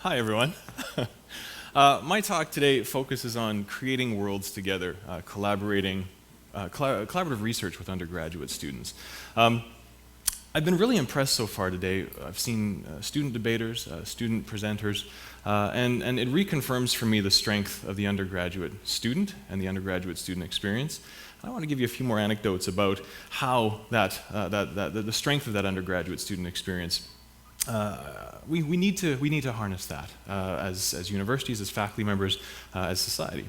Hi, everyone. My talk today focuses on creating worlds together, collaborative research with undergraduate students. I've been really impressed so far today. I've seen student debaters, student presenters, and it reconfirms for me the strength of the undergraduate student and the undergraduate student experience. I want to give you a few more anecdotes about how the strength of that undergraduate student experience. We need to harness that as universities, as faculty members, as society.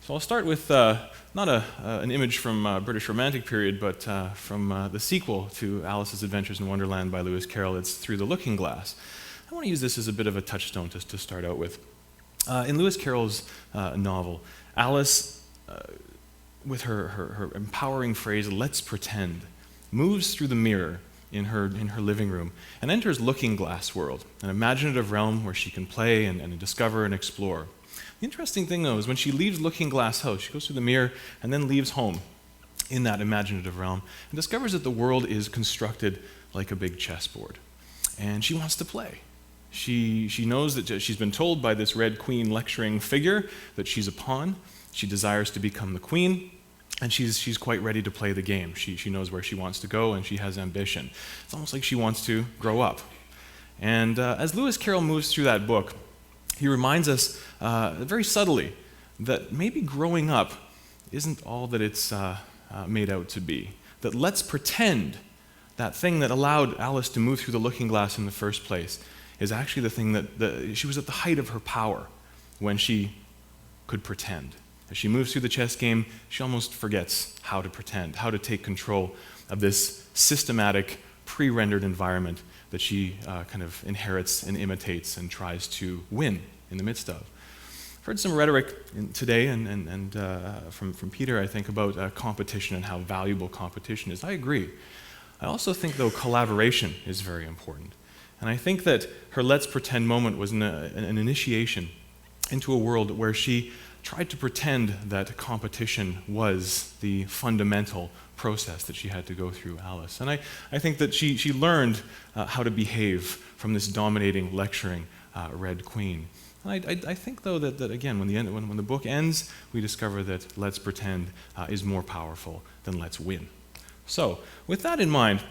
So I'll start with not an image from British Romantic period, but from the sequel to Alice's Adventures in Wonderland by Lewis Carroll. It's Through the Looking Glass. I want to use this as a bit of a touchstone to start out with. In Lewis Carroll's novel, Alice, with her empowering phrase, "let's pretend," moves through the mirror in her living room and enters Looking Glass world, an imaginative realm where she can play and discover and explore. The interesting thing, though, is when she leaves Looking Glass house, she goes through the mirror and then leaves home in that imaginative realm and discovers that the world is constructed like a big chessboard. And she wants to play. She knows that she's been told by this Red Queen lecturing figure that she's a pawn. She desires to become the queen. And she's quite ready to play the game. She knows where she wants to go, and she has ambition. It's almost like she wants to grow up. And as Lewis Carroll moves through that book, he reminds us very subtly that maybe growing up isn't all that it's made out to be. That let's pretend that thing that allowed Alice to move through the looking glass in the first place is actually the thing that she was at the height of her power when she could pretend. As she moves through the chess game, she almost forgets how to pretend, how to take control of this systematic, pre-rendered environment that she kind of inherits and imitates and tries to win in the midst of. I've heard some rhetoric today and from Peter, I think, about competition and how valuable competition is. I agree. I also think, though, collaboration is very important. And I think that her Let's Pretend moment was an initiation into a world where she tried to pretend that competition was the fundamental process that she had to go through, Alice. And I think that she learned how to behave from this dominating, lecturing Red Queen. And I think, though, that again, when the book ends, we discover that Let's Pretend is more powerful than Let's Win. So, with that in mind,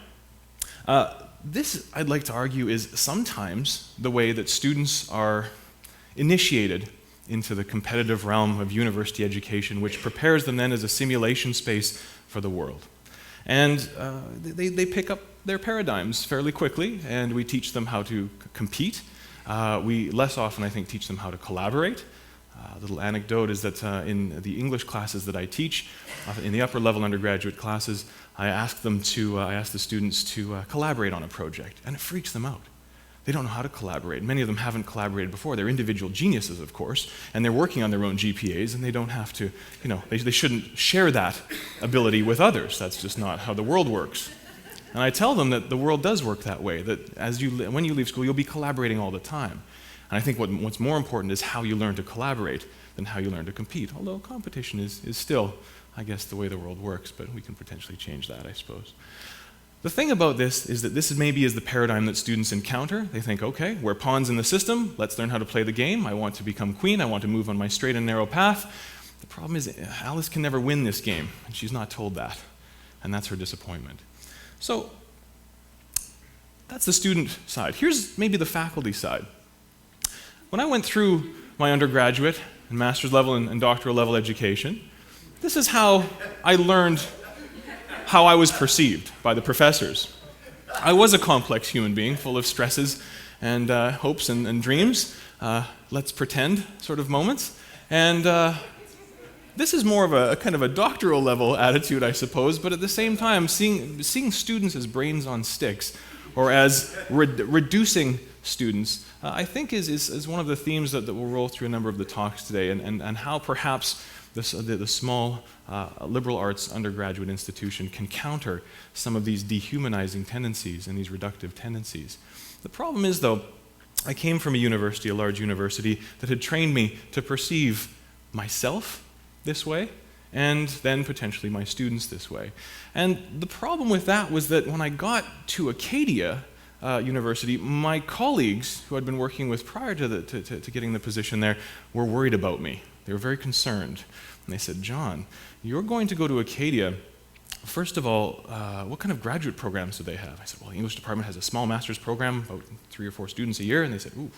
this, I'd like to argue, is sometimes the way that students are initiated into the competitive realm of university education, which prepares them then as a simulation space for the world. And they pick up their paradigms fairly quickly, and we teach them how to compete. We less often, I think, teach them how to collaborate. A little anecdote is that in the English classes that I teach, in the upper level undergraduate classes, I ask the students to collaborate on a project, and it freaks them out. They don't know how to collaborate. Many of them haven't collaborated before. They're individual geniuses, of course, and they're working on their own GPAs, and they don't have to, they shouldn't share that ability with others. That's just not how the world works. And I tell them that the world does work that way, that when you leave school, you'll be collaborating all the time. And I think what's more important is how you learn to collaborate than how you learn to compete, although competition is still, I guess, the way the world works, but we can potentially change that, I suppose. The thing about this is that this maybe is the paradigm that students encounter. They think, okay, we're pawns in the system, let's learn how to play the game. I want to become queen, I want to move on my straight and narrow path. The problem is Alice can never win this game, and she's not told that. And that's her disappointment. So, that's the student side. Here's maybe the faculty side. When I went through my undergraduate and master's level and doctoral level education, this is how I learned how I was perceived by the professors. I was a complex human being full of stresses and hopes and dreams, let's pretend sort of moments. And this is more of a kind of a doctoral level attitude, I suppose, but at the same time, seeing students as brains on sticks or as reducing students, I think is one of the themes that will roll through a number of the talks today, and how perhaps the small liberal arts undergraduate institution can counter some of these dehumanizing tendencies and these reductive tendencies. The problem is, though, I came from a large university, that had trained me to perceive myself this way, and then potentially my students this way. And the problem with that was that when I got to Acadia, university, my colleagues who I'd been working with prior to, to getting the position there were worried about me. They were very concerned. And they said, John, you're going to go to Acadia. First of all, what kind of graduate programs do they have? I said, well, the English department has a small master's program, about 3 or 4 students a year. And they said, ooh,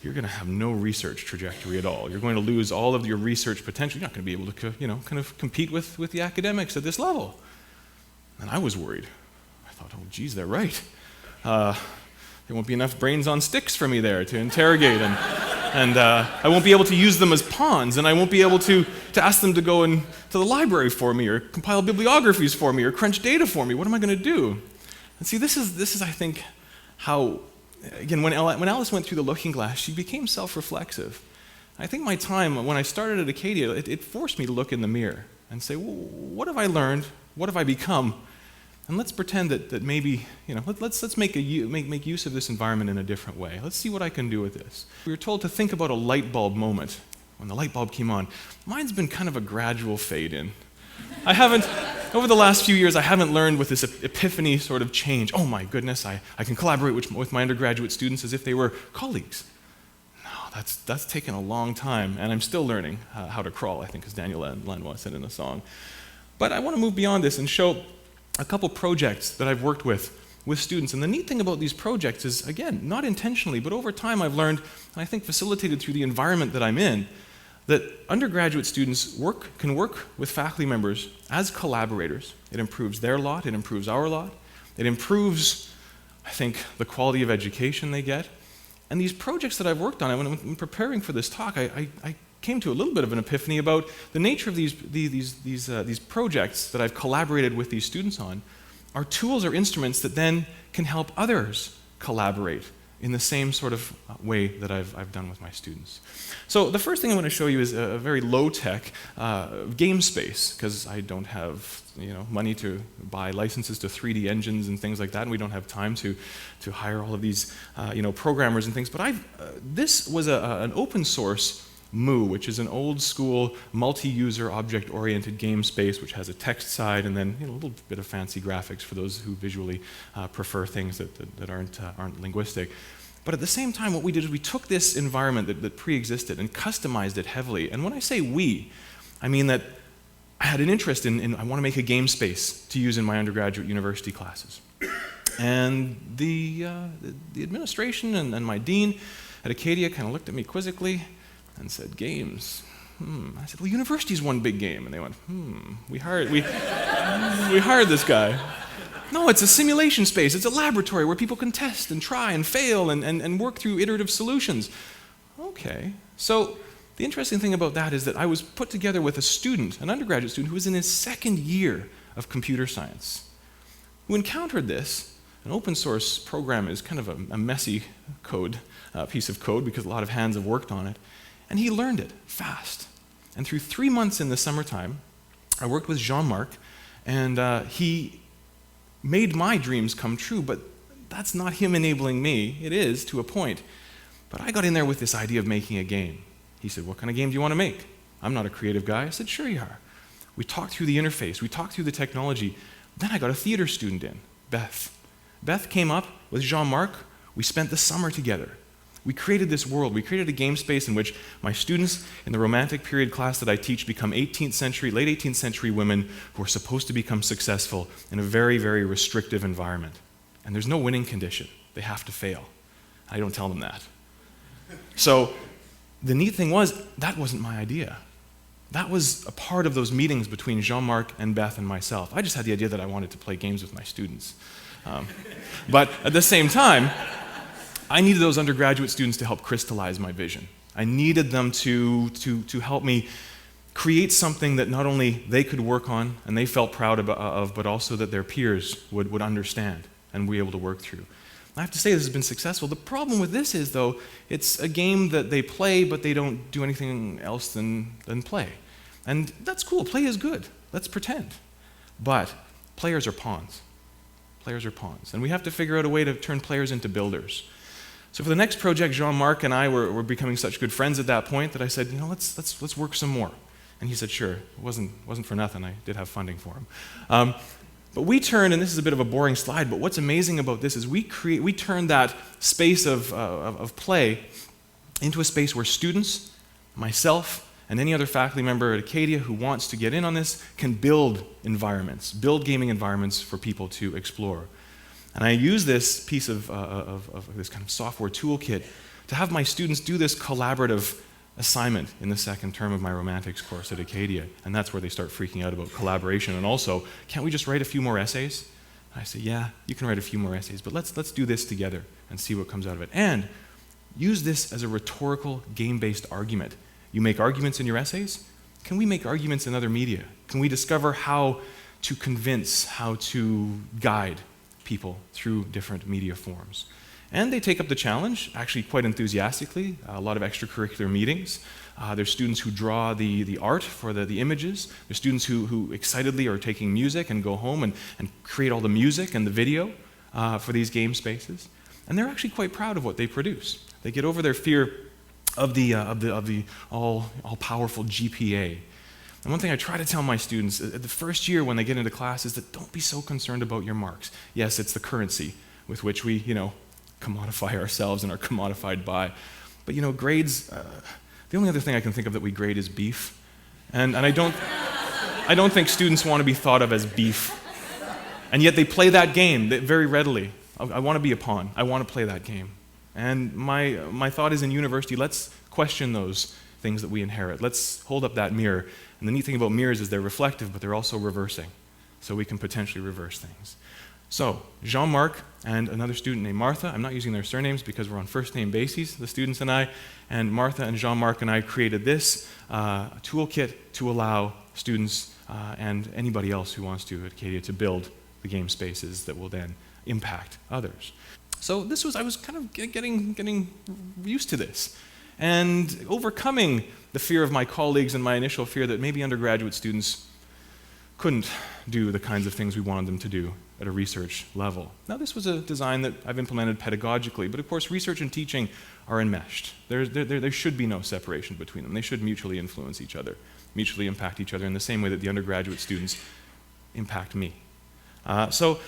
you're going to have no research trajectory at all. You're going to lose all of your research potential. You're not going to be able to, kind of compete with the academics at this level. And I was worried. I thought, oh, geez, they're right. There won't be enough brains on sticks for me there to interrogate, and I won't be able to use them as pawns, and I won't be able to ask them to go to the library for me, or compile bibliographies for me, or crunch data for me. What am I going to do? And see, this is, I think, how, again, when Alice went through the looking glass, she became self-reflexive. I think my time, when I started at Acadia, it forced me to look in the mirror and say, well, what have I learned? What have I become? And let's pretend that maybe, let's make use of this environment in a different way. Let's see what I can do with this. We were told to think about a light bulb moment. When the light bulb came on, mine's been kind of a gradual fade in. Over the last few years, I haven't learned with this epiphany sort of change. Oh my goodness, I can collaborate with my undergraduate students as if they were colleagues. No, that's taken a long time, and I'm still learning how to crawl, I think, as Daniel Lanois said in a song. But I want to move beyond this and show a couple projects that I've worked with students. And the neat thing about these projects is, again, not intentionally, but over time I've learned, and I think facilitated through the environment that I'm in, that undergraduate students can work with faculty members as collaborators. It improves their lot, it improves our lot, it improves, I think, the quality of education they get. And these projects that I've worked on, when I'm preparing for this talk, I came to a little bit of an epiphany about the nature of these projects that I've collaborated with these students on are tools or instruments that then can help others collaborate in the same sort of way that I've done with my students. So the first thing I want to show you is a very low-tech game space, because I don't have money to buy licenses to 3D engines and things like that, and we don't have time to hire all of these programmers and things. But this was an open source Moo, which is an old school multi-user object-oriented game space which has a text side and then a little bit of fancy graphics for those who visually prefer things that aren't linguistic. But at the same time, what we did is we took this environment that pre-existed and customized it heavily. And when I say we, I mean that I had an interest in I want to make a game space to use in my undergraduate university classes. And the administration and my dean at Acadia kind of looked at me quizzically and said, games? I said, well, university's one big game. And they went, we hired this guy. No, it's a simulation space. It's a laboratory where people can test and try and fail and work through iterative solutions. Okay. So the interesting thing about that is that I was put together with a student, an undergraduate student, who was in his second year of computer science, who encountered this. An open source program is kind of a messy piece of code because a lot of hands have worked on it. And he learned it fast. And through 3 months in the summertime, I worked with Jean-Marc, and he made my dreams come true, but that's not him enabling me. It is, to a point. But I got in there with this idea of making a game. He said, what kind of game do you want to make? I'm not a creative guy. I said, sure you are. We talked through the interface. We talked through the technology. Then I got a theater student in, Beth. Beth came up with Jean-Marc. We spent the summer together. We created this world. We created a game space in which my students in the Romantic period class that I teach become late 18th century women who are supposed to become successful in a very, very restrictive environment. And there's no winning condition. They have to fail. I don't tell them that. So the neat thing was, that wasn't my idea. That was a part of those meetings between Jean-Marc and Beth and myself. I just had the idea that I wanted to play games with my students. But at the same time, I needed those undergraduate students to help crystallize my vision. I needed them to help me create something that not only they could work on and they felt proud of, but also that their peers would understand and be able to work through. I have to say this has been successful. The problem with this is, though, it's a game that they play, but they don't do anything else than play. And that's cool. Play is good. Let's pretend. But players are pawns. Players are pawns. And we have to figure out a way to turn players into builders. So for the next project, Jean-Marc and I were becoming such good friends at that point that I said, let's work some more. And he said, sure. It wasn't for nothing. I did have funding for him. But we turned, and this is a bit of a boring slide, but what's amazing about this is we turned that space of play into a space where students, myself, and any other faculty member at Acadia who wants to get in on this can build environments, build gaming environments for people to explore. And I use this piece of this kind of software toolkit to have my students do this collaborative assignment in the second term of my romantics course at Acadia. And that's where they start freaking out about collaboration. And also, can't we just write a few more essays? And I say, yeah, you can write a few more essays, but let's do this together and see what comes out of it. And use this as a rhetorical, game-based argument. You make arguments in your essays. Can we make arguments in other media? Can we discover how to convince, how to guide people through different media forms? And they take up the challenge, actually quite enthusiastically, a lot of extracurricular meetings. There's students who draw the art for the images. There's students who excitedly are taking music and go home and create all the music and the video for these game spaces. And they're actually quite proud of what they produce. They get over their fear of the all-powerful GPA. And one thing I try to tell my students at the first year when they get into class is that don't be so concerned about your marks. Yes, it's the currency with which we, commodify ourselves and are commodified by. But, grades, the only other thing I can think of that we grade is beef. And I don't think students want to be thought of as beef. And yet they play that game very readily. I want to be a pawn. I want to play that game. And my thought is in university, let's question those things that we inherit. Let's hold up that mirror. And the neat thing about mirrors is they're reflective, but they're also reversing. So we can potentially reverse things. So Jean-Marc and another student named Martha, I'm not using their surnames because we're on first name basis, the students and I, and Martha and Jean-Marc and I created this toolkit to allow students and anybody else who wants to at Acadia to build the game spaces that will then impact others. So I was kind of getting used to this and overcoming the fear of my colleagues and my initial fear that maybe undergraduate students couldn't do the kinds of things we wanted them to do at a research level. Now, this was a design that I've implemented pedagogically, but of course research and teaching are enmeshed. There should be no separation between them. They should mutually influence each other, mutually impact each other in the same way that the undergraduate students impact me. So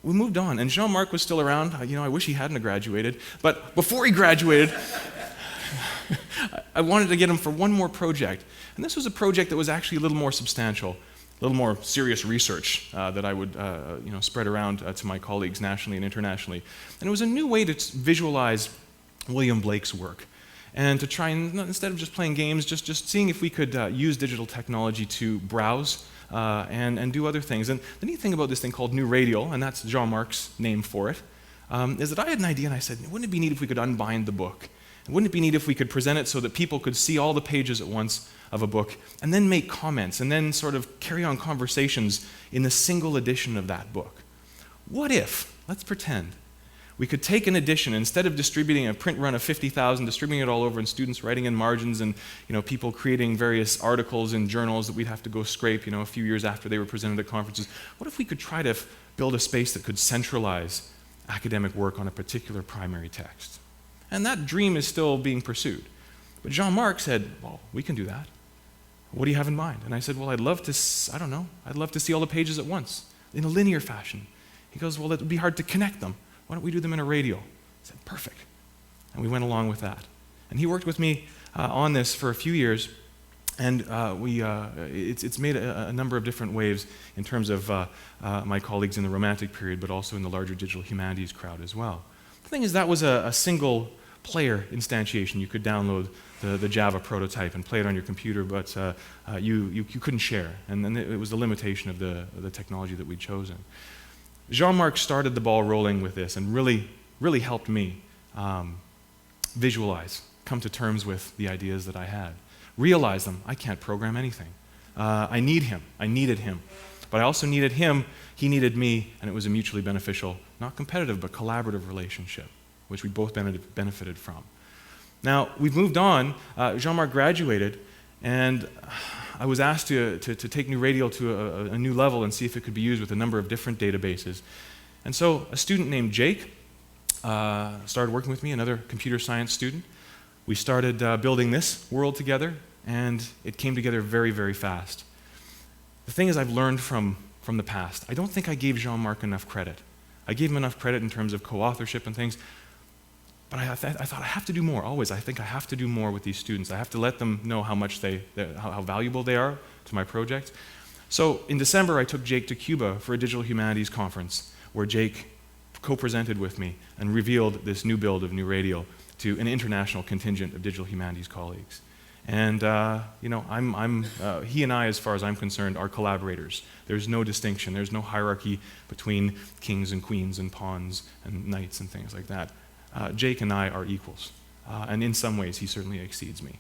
we moved on, and Jean-Marc was still around. I wish he hadn't graduated, but before he graduated, I wanted to get him for one more project. And this was a project that was actually a little more substantial, a little more serious research that I would spread around to my colleagues nationally and internationally. And it was a new way to visualize William Blake's work. And to try and, instead of just playing games, just seeing if we could use digital technology to browse and do other things. And the neat thing about this thing called New Radial, and that's Jean-Marc's name for it, is that I had an idea and I said, wouldn't it be neat if we could unbind the book? Wouldn't it be neat if we could present it so that people could see all the pages at once of a book and then make comments and then sort of carry on conversations in the single edition of that book? What if, let's pretend, we could take an edition, instead of distributing a print run of 50,000, distributing it all over and students writing in margins and people creating various articles in journals that we'd have to go scrape a few years after they were presented at conferences. What if we could try to build a space that could centralize academic work on a particular primary text? And that dream is still being pursued. But Jean-Marc said, well, we can do that. What do you have in mind? And I said, well, I'd love to see all the pages at once in a linear fashion. He goes, well, it would be hard to connect them. Why don't we do them in a radial? I said, perfect. And we went along with that. And he worked with me on this for a few years, and it's made a number of different waves in terms of my colleagues in the Romantic period, but also in the larger digital humanities crowd as well. The thing is, that was a single player instantiation. You could download the Java prototype and play it on your computer, but you couldn't share. And then it was the limitation of the technology that we'd chosen. Jean-Marc started the ball rolling with this and really helped me visualize, come to terms with the ideas that I had. Realize them. I can't program anything. I need him. I needed him. But I also needed him. He needed me, and it was a mutually beneficial, not competitive, but collaborative relationship, which we both benefited from. Now, we've moved on. Jean-Marc graduated, and I was asked to take New Radial to a new level and see if it could be used with a number of different databases. And so a student named Jake started working with me, another computer science student. We started building this world together, and it came together very, very fast. The thing is, I've learned from from the past. I don't think I gave Jean-Marc enough credit. I gave him enough credit in terms of co-authorship and things, but I thought I have to do more, always. I think I have to do more with these students. I have to let them know how much how valuable they are to my project. So in December, I took Jake to Cuba for a digital humanities conference, where Jake co-presented with me and revealed this new build of New Radial to an international contingent of digital humanities colleagues. And he and I, as far as I'm concerned, are collaborators. There's no distinction. There's no hierarchy between kings and queens and pawns and knights and things like that. Jake and I are equals, and in some ways he certainly exceeds me.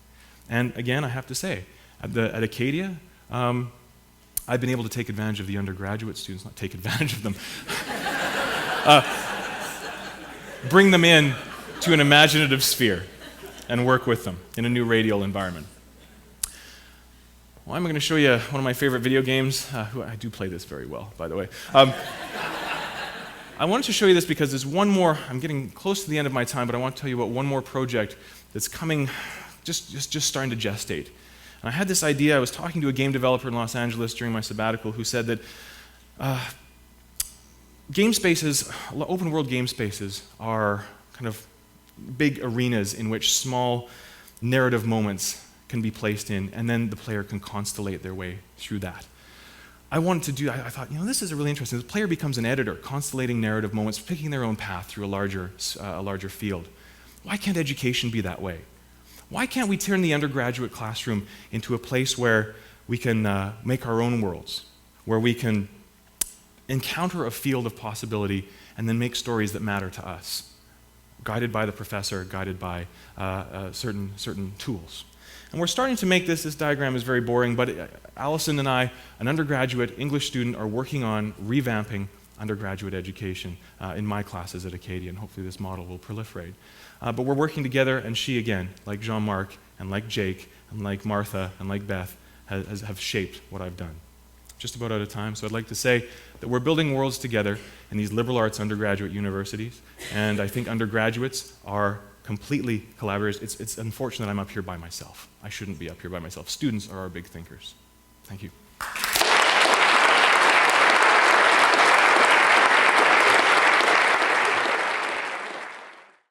And again, I have to say, at Acadia, I've been able to take advantage of the undergraduate students, not take advantage of them, bring them in to an imaginative sphere and work with them in a new radial environment. Well, I'm going to show you one of my favorite video games. I do play this very well, by the way. I wanted to show you this because there's one more. I'm getting close to the end of my time, but I want to tell you about one more project that's coming, just starting to gestate. And I had this idea. I was talking to a game developer in Los Angeles during my sabbatical who said that game spaces, open world game spaces, are kind of big arenas in which small narrative moments can be placed in, and then the player can constellate their way through that. I thought, this is really interesting. The player becomes an editor, constellating narrative moments, picking their own path through a larger field. Why can't education be that way? Why can't we turn the undergraduate classroom into a place where we can make our own worlds, where we can encounter a field of possibility and then make stories that matter to us, guided by the professor, guided by certain tools? And we're starting to make this diagram is very boring, but Allison and I, an undergraduate English student, are working on revamping undergraduate education in my classes at Acadia, and hopefully this model will proliferate. But we're working together, and she, again, like Jean-Marc, and like Jake, and like Martha, and like Beth, have shaped what I've done. Just about out of time, so I'd like to say that we're building worlds together in these liberal arts undergraduate universities, and I think undergraduates are completely collaborators. It's unfortunate I'm up here by myself. I shouldn't be up here by myself. Students are our big thinkers. Thank you.